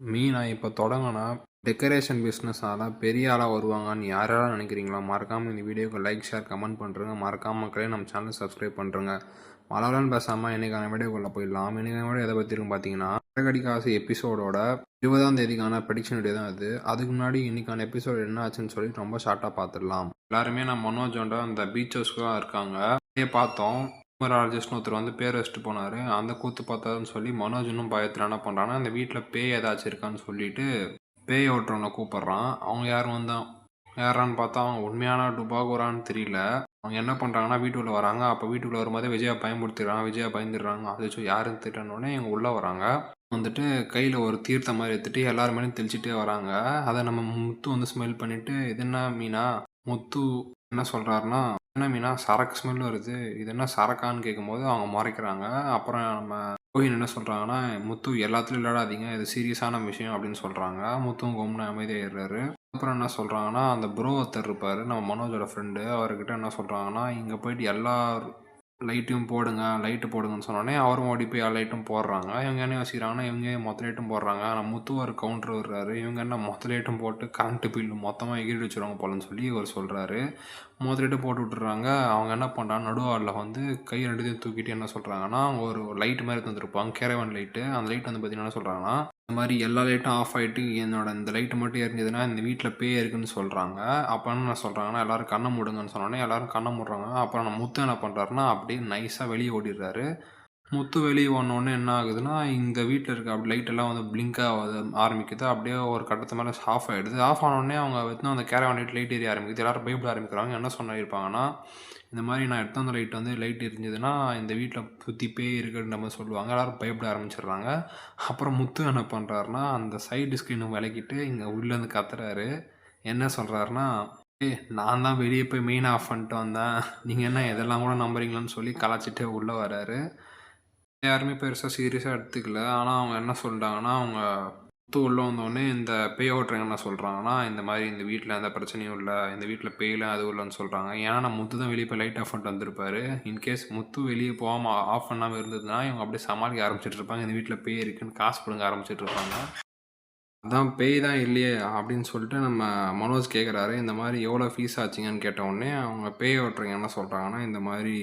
நான் இப்போ தொடங்குனா டெக்கரேஷன் பிஸ்னஸால பெரிய ஆளாக வருவாங்கன்னு யாரெல்லாம் நினைக்கிறீங்களா? மறக்காமல் இந்த வீடியோக்கு லைக், ஷேர், கமெண்ட் பண்ணுறேங்க. மறக்காம மக்களே நம்ம சேனலை சப்ஸ்கிரைப் பண்ணுறேங்க. வளவலன்னு பேசாமல் இன்றைக்கான வீடியோக்குள்ளே போயிடலாம். இன்றைக்கான வீடியோ எதை பற்றி இருக்குன்னு பார்த்தீங்கன்னா, கடி காசு எபிசோடோட 20ஆம் தேதிக்கான ப்ரெடிக்ஷன் வீடியோ தான் இது. அதுக்கு முன்னாடி இன்றைக்கான எபிசோட் என்ன ஆச்சுன்னு சொல்லி ரொம்ப ஷார்ட்டாக பார்த்துடலாம். எல்லாருமே நம்ம மனோஜோட அந்த பீச் ஹவுஸ்க்கு தான் இருக்காங்க. அப்படியே பார்த்தோம், நியூமராலஜிஸ்ட்னு ஒருத்தர் வந்து பேர் வச்சுட்டு போனார். அந்த கூத்து பார்த்தாருன்னு சொல்லி மனோஜ் இன்னும் பயத்தில் என்ன பண்ணுறான்னா, அந்த வீட்டில் பேய் ஏதாச்சும் இருக்கான்னு சொல்லிட்டு பேய் ஓட்டுறவனை கூப்பிட்றான். அவங்க யாரான்னு பார்த்தா அவங்க உண்மையான டுபாகூரான்னு தெரியல. அவங்க என்ன பண்ணுறாங்கன்னா வீட்டுக்குள்ளே வராங்க. அப்போ வீட்டுக்குள்ளே வரும்போதே விஜயா பயன்படுத்திடுறாங்க. விஜயா பயந்துடுறாங்க. அது யாருன்னு திட்டனோடனே இவங்க உள்ளே வராங்க. வந்துட்டு கையில் ஒரு தீர்த்த மாதிரி எடுத்துகிட்டு எல்லார் மேலேயும் தெளிச்சிட்டே வராங்க. அதை நம்ம முத்து வந்து ஸ்மெல் பண்ணிவிட்டு, இது என்ன மீனா? முத்து என்ன சொல்கிறாருன்னா, என்ன மீனா சரக்கு ஸ்மெல் வருது, இது என்ன சரக்கான்னு கேட்கும்போது அவங்க முறைக்கிறாங்க. அப்புறம் நம்ம கோஹின் என்ன சொல்கிறாங்கன்னா, முத்து எல்லாத்துலையும் விளையாடாதீங்க, இது சீரியஸான விஷயம் அப்படின்னு சொல்கிறாங்க. முத்துவும் கம்முன்னு அமைதியாகிடுறாரு. அப்புறம் என்ன சொல்கிறாங்கன்னா, அந்த ப்ரோ ஒருத்தர் இருப்பார், நம்ம மனோஜோட ஃப்ரெண்டு, அவர்கிட்ட என்ன சொல்கிறாங்கன்னா, இங்கே போயிட்டு எல்லா லைட்டையும் போடுங்க, லைட்டு போடுங்கன்னு சொன்னோடனே அவரும் ஓடி போய் லைட்டும் போடுறாங்க. இவங்க என்ன யோசிக்கிறாங்கன்னா, இவங்க மொத்த லைட்டும் போடுறாங்க. ஆனால் முத்து ஒரு கவுண்டர் வர்றாரு. இவங்க என்ன மொத்த லைட்டும் போட்டு கரண்ட்டு பில்லு மொத்தமாக எகிரி வச்சுருவாங்க போலன்னு சொல்லி இவர் சொல்கிறாரு. மொத்த லைட்டும் போட்டு விட்டுறாங்க. அவங்க என்ன பண்ணுறாங்க, நடுவாரில் வந்து கை ரெண்டுத்தையும் தூக்கிட்டு என்ன சொல்கிறாங்கன்னா, ஒரு லைட் மாதிரி தந்துருப்பாங்க, கேரவன் லைட்டு. அந்த லைட் வந்து பார்த்தீங்கன்னா என்ன சொல்கிறாங்கன்னா, இந்த மாதிரி எல்லா லைட்டும் ஆஃப் ஆகிட்டு என்னோட இந்த லைட்டு மட்டும் எரிஞ்சதுன்னா இந்த வீட்டில் பேய் இருக்குன்னு சொல்கிறாங்க. அப்போ என்ன சொல்கிறாங்கன்னா, எல்லோரும் கண்ணை மூடுங்கன்னு சொன்னோன்னே எல்லோரும் கண்ணை மூடுறாங்க. அப்புறம் நம்ம முத்து என்ன பண்ணுறாருன்னா, அப்படியே நைஸாக வெளியே ஓடிடுறாரு. முத்து வெளியே ஓடினோடனே என்ன ஆகுதுன்னா, இந்த வீட்டில் இருக்க அப்படி லைட்டெல்லாம் வந்து பிளிங்க் ஆரம்பிக்குது. அப்படியே ஒரு கட்டத்து மேலே ஆஃப் ஆகிடுது. ஆஃப் ஆனோடனே அவங்க எடுத்துன்னு அந்த கேரவன் லைட் எரிய ஆரம்பிக்குது. எல்லோரும் பயப்பட ஆரம்பிக்கிறாங்க. என்ன சொல்லியிருப்பாங்கன்னா, இந்த மாதிரி நான் எடுத்து வந்த லைட் வந்து லைட் எரிஞ்சதுன்னா இந்த வீட்டில் சுற்றி பேய் இருக்குன்ற மாதிரி சொல்லுவாங்க. எல்லோரும் பயப்பட ஆரம்பிச்சிடுறாங்க. அப்புறம் முத்து என்ன பண்ணுறாருன்னா, அந்த சைடு ஸ்க்ரீனை விலக்கிட்டு இங்கே உள்ளேருந்து கத்துறாரு. என்ன சொல்கிறாருன்னா, நான் தான் வெளியே போய் மெயின் ஆஃப் பண்ணிட்டு வந்தேன், நீங்கள் என்ன இதெல்லாம் கூட நம்புறீங்களான்னு சொல்லி கலாச்சிட்டு உள்ளே வராரு. யாருமே பெருசாக சீரியஸாக எடுத்துக்கல. ஆனால் அவங்க என்ன சொல்லிட்டாங்கன்னா, அவங்க முத்து உள்ளே வந்தோடனே இந்த பேய் ஓட்டுறவங்க என்ன சொல்கிறாங்கன்னா, இந்த மாதிரி இந்த வீட்டில் எந்த பிரச்சனையும் இல்லை, இந்த வீட்டில் பேயெலாம் அதுவும் இல்லைன்னு சொல்கிறாங்க. ஏன்னா நம்ம முத்து தான் வெளியே போய் லைட் ஆஃப் பண்ணிட்டு வந்திருப்பாரு. இன்கேஸ் முத்து வெளியே போகாமல் ஆஃப் பண்ணாமல் இருந்ததுன்னா இவங்க அப்படியே சமாளிக்க ஆரம்பிச்சிட்டு இருப்பாங்க. இந்த வீட்டில் பேய் இருக்குன்னு காசு கொடுங்க ஆரம்பிச்சிட்டு இருப்பாங்க. அதான் பேய் தான் இல்லையே அப்படின்னு சொல்லிட்டு நம்ம மனோஜ் கேட்குறாரு. இந்த மாதிரி எவ்வளோ ஃபீஸ் ஆச்சுங்கன்னு கேட்டவுடனே அவங்க பேய் ஓட்டுறவங்க என்ன சொல்கிறாங்கன்னா, இந்த மாதிரி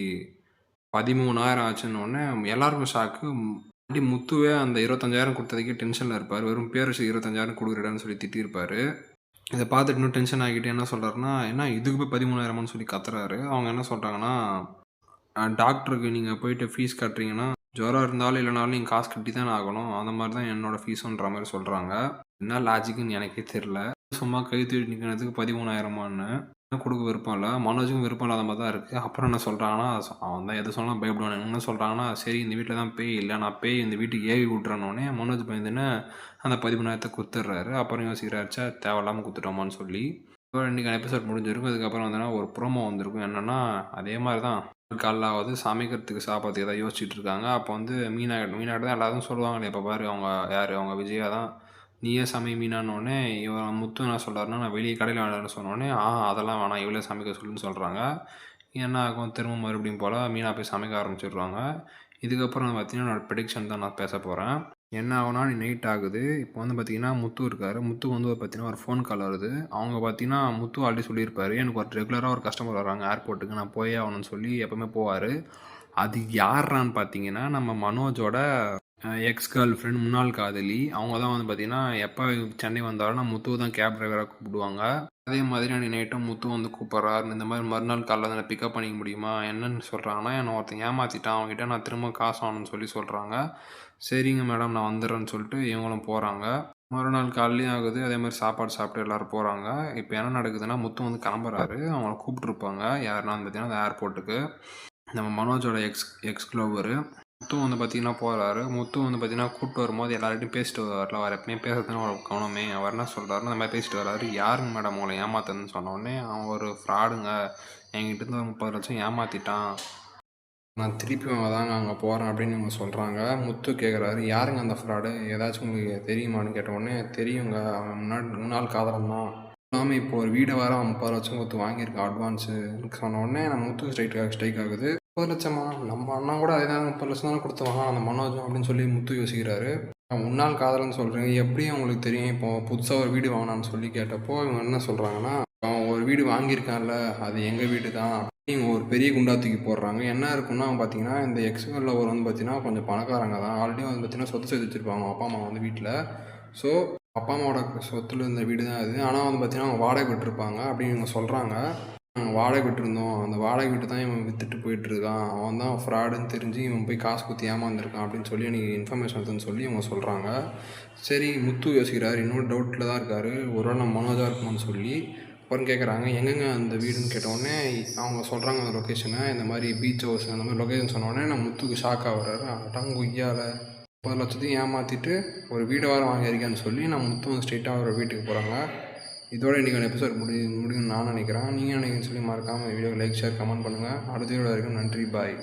13,000 ஆச்சுன்னொடனே எல்லாருக்கும் ஷாக்கு. முத்துவே அந்த 25,000 கொடுத்ததுக்கே டென்ஷனில் இருப்பார். வெறும் பேர் வச்சு 25,000 கொடுக்குறேன்னு சொல்லி திட்டியிருப்பார். இதை பார்த்துட்டு இன்னும் டென்ஷன் ஆகிட்டு என்ன சொல்கிறாருன்னா, என்ன இதுக்கு போய் 13,000 சொல்லி கத்துறாரு. அவங்க என்ன சொல்கிறாங்கன்னா, டாக்டருக்கு நீங்கள் போயிட்டு ஃபீஸ் கட்டுறீங்கன்னா ஜுரம் இருந்தாலும் இல்லைனாலும் நீங்கள் காசு கட்டி தான் ஆகணும், அந்த மாதிரி தான் என்னோடய ஃபீஸுன்ற மாதிரி சொல்கிறாங்க. என்ன லாஜிக்குன்னு எனக்கே தெரில. சும்மா கை தூக்கி நிற்கிறதுக்கு 13,000 கொடுக்க விருப்பம் இல்லை. மனோஜுக்கும் விருப்பம் இல்லாத மாதிரி தான் இருக்குது. அப்புறம் என்ன சொல்கிறாங்கன்னா, அவன் தான் எது சொன்னாலும் பயப்படுவான். என்ன சொல்கிறாங்கன்னா, சரி இந்த வீட்டில் தான் பேய் இல்லை, நான் பேய் இந்த வீட்டுக்கு ஏவி விட்றேன்னொடனே மனோஜ் பயந்துன்னு அந்த 13,000 கொடுத்துட்றாரு. அப்புறம் யோசிக்கிறாச்சா தேவையில்லாமல் கொடுத்துட்டோமான்னு சொல்லி. இன்றைக்கான எபிசோட் முடிஞ்சிருக்கும். அதுக்கப்புறம் வந்தோன்னா ஒரு ப்ரோமோ வந்திருக்கும். என்னென்னா அதே மாதிரி தான் காலைலாவது சமைக்கிறதுக்கு சாப்பாட்டுக்கு ஏதாவது யோசிச்சுட்டு இருக்காங்க. அப்போ வந்து மீனாகிட்ட தான் எல்லாரும் சொல்லுவாங்களே, இப்போ பாரு அவங்க யார், அவங்க விஜயா தான், நீயே சமை மீனானோடனே இவன் முத்து என்ன சொல்கிறாருன்னா, நான் வெளியே கடையில் விளையாட சொன்னோடனே அதெல்லாம் வேணாம் இவளே சமைக்க சொல்லுன்னு சொல்கிறாங்க. என்ன ஆகும், திரும்ப மறுபடியும் போல் மீனா போய் சமைக்க ஆரம்பிச்சிடுவாங்க. இதுக்கப்புறம் பார்த்தீங்கன்னா என்னோடய ப்ரெடிக்ஷன் தான் நான் பேச போகிறேன். என்ன ஆகுனா நைட் ஆகுது. இப்போ வந்து பார்த்தீங்கன்னா முத்து இருக்கார். முத்து வந்து பார்த்தீங்கன்னா ஒரு ஃபோன் கால் வருது. அவங்க பார்த்தீங்கன்னா முத்து ஆல்ரெடி சொல்லியிருப்பார், எனக்கு ஒரு ரெகுலராக ஒரு கஸ்டமர் வராங்க ஏர்போர்ட்டுக்கு, நான் போயே ஆகணும்னு சொல்லி எப்போவுமே போவார். அது யாரான்னு பார்த்தீங்கன்னா நம்ம மனோஜோட எக்ஸ் கேர்ள் ஃப்ரெண்ட், முன்னாள் காதலி. அவங்க தான் வந்து பார்த்தீங்கன்னா எப்போ சென்னை வந்தாலும் நான் முத்துவை தான் கேப் டிரைவராக கூப்பிடுவாங்க. அதே மாதிரி அன்றைக்கி நைட்டும் முத்து வந்து கூப்பிட்றாரு. இந்த மாதிரி மறுநாள் காலைல வந்து பிக்கப் பண்ணிக்க முடியுமா, என்னென்னு சொல்கிறாங்கன்னா, என்னை ஒருத்தன் ஏமாற்றிட்டான், அவங்ககிட்ட நான் திரும்ப காசு ஆகணும்னு சொல்கிறாங்க. சரிங்க மேடம் நான் வந்துடுறேன்னு சொல்லிட்டு இவங்களும் போகிறாங்க. மறுநாள் காலையிலையும் ஆகுது. அதே மாதிரி சாப்பாடு சாப்பிட்டு எல்லோரும் போகிறாங்க. இப்போ என்ன நடக்குதுன்னா முத்து வந்து கிளம்புறாரு. அவங்கள கூப்பிட்ருப்பாங்க யாருன்னா வந்து பார்த்தீங்கன்னா அந்த ஏர்போர்ட்டுக்கு நம்ம மனோஜோட எக்ஸ் லவ்வரு. முத்து வந்து பார்த்தீங்கன்னா போகிறாரு. முத்து வந்து பார்த்தீங்கன்னா கூப்பிட்டு வரும்போது எல்லார்கிட்டையும் பேசிட்டு வரல, அவர் எப்பவுமே பேசுறதுன்னு ஒரு கவனமே. அவர் என்ன சொல்கிறாருன்னு அந்த மாதிரி பேசிட்டு வர்றாரு. யாருங்க மேடம் உங்களை ஏமாத்துன்னு சொன்னோடனே, அவன் ஒரு ஃப்ராடுங்க, என்கிட்டருந்து ஒரு 30 லட்சம் ஏமாற்றிட்டான், நான் திருப்பி அவங்க தாங்க அங்கே போகிறேன் அப்படின்னு இவங்க சொல்கிறாங்க. முத்து கேட்குறாரு, யாருங்க அந்த ஃப்ராடு, ஏதாச்சும் உங்களுக்கு தெரியுமான்னு கேட்டவுடனே, தெரியுங்க அவன் முன்னாள் காதலன் தான், இல்லாமல் இப்போ ஒரு வீடை வர அவன் 30 லட்சம் கொடுத்து வாங்கியிருக்கான் அட்வான்ஸு சொன்ன உடனே நம்ம முத்து ஸ்ட்ரைக் ஆகுது. 30 லட்சமா, நம்ம அண்ணா கூட அதே தான் 30 லட்சம் தானே கொடுத்து வாங்க அந்த மனோஜும் அப்படின்னு சொல்லி முத்து யோசிக்கிறாரு. முன்னாள் காதலன்னு சொல்கிறீங்க, எப்படி உங்களுக்கு தெரியும்? இப்போ புதுசா ஒரு வீடு வாங்கினான்னு சொல்லி கேட்டப்போ, இவங்க என்ன சொல்கிறாங்கன்னா, "அவன் ஒரு வீடு வாங்கியிருக்கான்ல, அது எங்கள் வீடு தான்." அப்படின்னு இவங்க ஒரு பெரிய குண்டா தூக்கி போடுறாங்க. என்ன இருக்குன்னா பார்த்தீங்கன்னா, இந்த எக்ஸ் லவர் வந்து பார்த்தீங்கன்னா, கொஞ்சம் பணக்காரங்க தான். ஆல்ரெடி வந்து பார்த்தீங்கன்னா, சொத்து சேர்த்து வச்சிருப்பாங்க அவங்க அப்பா, அம்மா வந்து வீட்ல. ஸோ, அப்பா, அம்மாவோட சொத்துல இருந்த வீடு தான் அது. ஆனா வந்து பார்த்தீங்கன்னா, அவங்க வாடகை விட்டுருப்பாங்க அப்படின்னு இவங்க சொல்கிறாங்க. வாடகை விட்டுருந்தோம். அந்த வாடகை வீட்ட தான் இவன் வித்துட்டு போயிட்டுருக்கான். அவன் தான் ஃப்ராடுன்னு தெரிஞ்சு இவன் போய் காசு குடுத்து ஏமாந்துருக்கான் அப்படின்னு சொல்லி எனக்கு இன்ஃபர்மேஷன் வருதுன்னு சொல்லி இவங்க சொல்கிறாங்க. சரி, முத்து யோசிக்கிறாரு. இன்னும் டவுட்டில் தான் இருக்காரு. ஒரு வேளை நம்ம மனோஜா இருக்குமான்னு சொல்லி. அப்புறம் கேட்குறாங்க, எங்கேங்க அந்த வீடுன்னு கேட்டவுடனே அவங்க சொல்கிறாங்க அந்த லொக்கேஷனை. இந்த மாதிரி பீச் ஹவுஸ் அந்த மாதிரி லொக்கேஷன் சொன்னோடனே நம்ம முத்துக்கு ஷாக் ஆகுறாரு. அடங்கொய்யால 30 லட்சத்தையும் ஏமாற்றிட்டு ஒரு வீடை வாரம் வாங்கியிருக்கேன்னு சொல்லி நம்ம முத்து வந்து ஸ்ட்ரெயிட்டாக ஒரு வீட்டுக்கு போகிறாங்க. இதோட இன்றைக்கான எபிசோட் முடியும்னு நான் நினைக்கிறேன். நீங்கள் நினைக்கிறேன்னு சொல்லி மறக்காமல் வீடியோக்கு லைக், ஷேர், கமெண்ட் பண்ணுங்கள். அடுத்த வீடியோ வரைக்கும் நன்றி, பாய்.